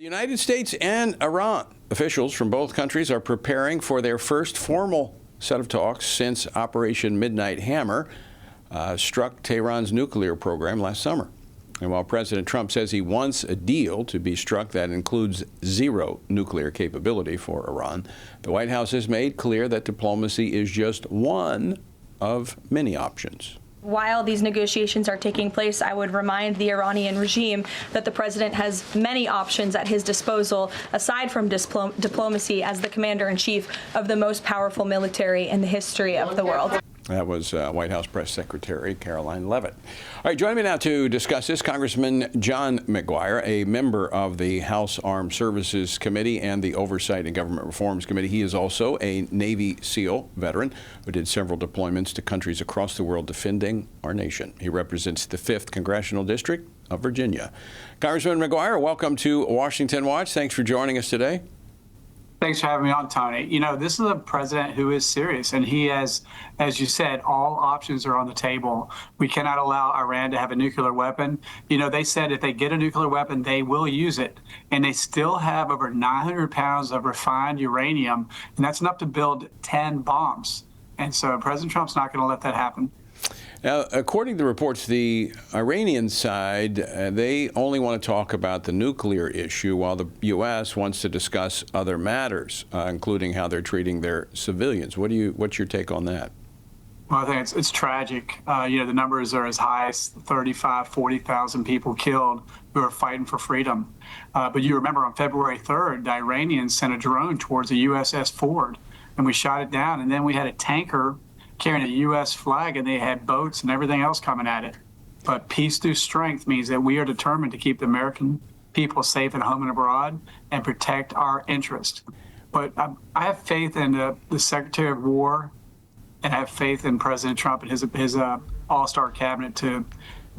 United States and Iran. Officials from both countries are preparing for their first formal set of talks since Operation Midnight Hammer struck Tehran's nuclear program last summer. And while President Trump says he wants a deal to be struck that includes zero nuclear capability for Iran, the White House has made clear that diplomacy is just one of many options. While these negotiations are taking place, I would remind the Iranian regime that the president has many options at his disposal, aside from diplomacy, as the commander-in-chief of the most powerful military in the history of the world. That was White House Press Secretary Caroline Leavitt. All right, joining me now to discuss this, Congressman John McGuire, a member of the House Armed Services Committee and the Oversight and Government Reforms Committee. He is also a Navy SEAL veteran who did several deployments to countries across the world defending our nation. He represents the 5th Congressional District of Virginia. Congressman McGuire, welcome to Washington Watch. Thanks for joining us today. Thanks for having me on, Tony. You know, this is a president who is serious, and he has, as you said, all options are on the table. We cannot allow Iran to have a nuclear weapon. You know, they said if they get a nuclear weapon, they will use it, and they still have over 900 pounds of refined uranium, and that's enough to build 10 bombs. And so President Trump's not going to let that happen. Now, according to reports, the Iranian side, they only want to talk about the nuclear issue, while the U.S. wants to discuss other matters, including how they're treating their civilians. What's your take on that? Well, I think it's tragic. You know, the numbers are as high as 35, 40,000 people killed who are fighting for freedom. But you remember on February 3rd, the Iranians sent a drone towards the USS Ford, and we shot it down. And then we had a tanker carrying a U.S. flag, and they had boats and everything else coming at it. But peace through strength means that we are determined to keep the American people safe at home and abroad and protect our interest. But I have faith in the Secretary of War, and I have faith in President Trump and his all-star cabinet to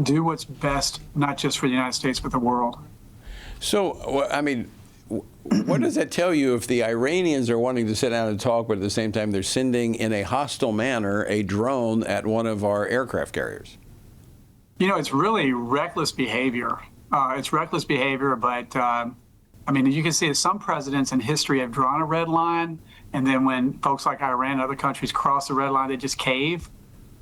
do what's best, not just for the United States, but the world. So, I mean, what does that tell you if the Iranians are wanting to sit down and talk, but at the same time they're sending in a hostile manner a drone at one of our aircraft carriers? You know, it's really reckless behavior. It's reckless behavior, but I mean, you can see that some presidents in history have drawn a red line, and then when folks like Iran and other countries cross the red line, they just cave.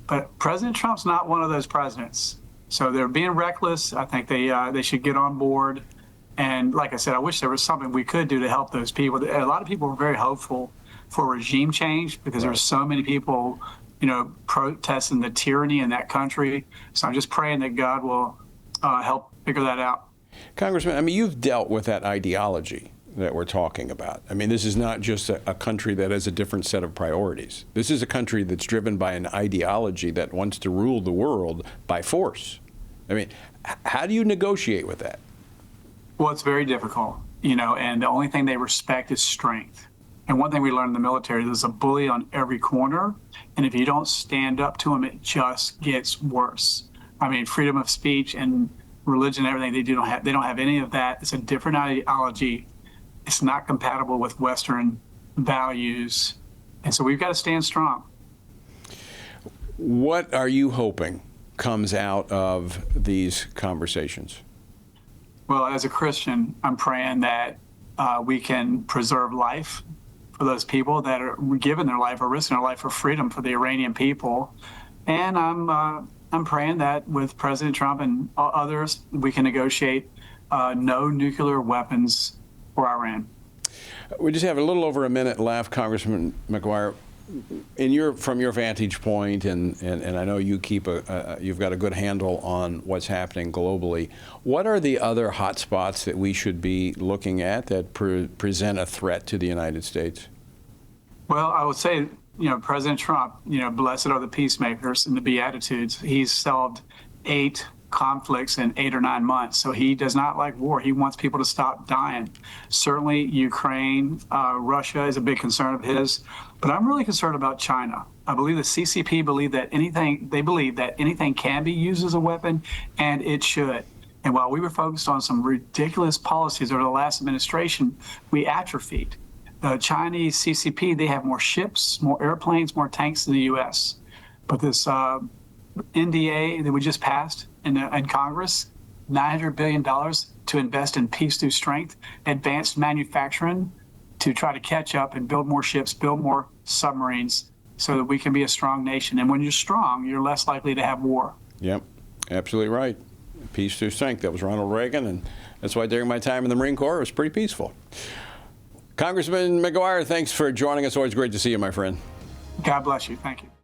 But President Trump's not one of those presidents. So they're being reckless. I think they should get on board. And like I said, I wish there was something we could do to help those people. A lot of people were very hopeful for regime change because there were so many people, you know, protesting the tyranny in that country. So I'm just praying that God will help figure that out. Congressman, I mean, you've dealt with that ideology that we're talking about. I mean, this is not just a country that has a different set of priorities. This is a country that's driven by an ideology that wants to rule the world by force. I mean, how do you negotiate with that? Well, it's very difficult, you know, and the only thing they respect is strength. And one thing we learned in the military, there's a bully on every corner, and if you don't stand up to them, it just gets worse. I mean, freedom of speech and religion and everything, they don't have any of that. It's a different ideology. It's not compatible with Western values, and so we've got to stand strong. What are you hoping comes out of these conversations? Well, as a Christian, I'm praying that we can preserve life for those people that are giving their life or risking their life for freedom for the Iranian people. And I'm praying that with President Trump and others, we can negotiate no nuclear weapons for Iran. We just have a little over a minute left, Congressman McGuire. From your vantage point, and I know you you've got a good handle on what's happening globally. What are the other hot spots that we should be looking at that present a threat to the United States? Well, I would say, you know, President Trump, you know, blessed are the peacemakers and the Beatitudes. He's solved 8 conflicts in 8 or 9 months. So he does not like war. He wants people to stop dying. Certainly Ukraine, Russia is a big concern of his, but I'm really concerned about China. I believe the CCP believe that anything can be used as a weapon, and it should. And while we were focused on some ridiculous policies over the last administration, we atrophied. The Chinese CCP, they have more ships, more airplanes, more tanks than the U.S. But this NDA that we just passed in Congress, $900 billion, to invest in peace through strength, advanced manufacturing, to try to catch up and build more ships, build more submarines, so that we can be a strong nation. And when you're strong, you're less likely to have war. Yep, absolutely right. Peace through strength. That was Ronald Reagan, and that's why during my time in the Marine Corps, it was pretty peaceful. Congressman McGuire, thanks for joining us. Always great to see you, my friend. God bless you. Thank you.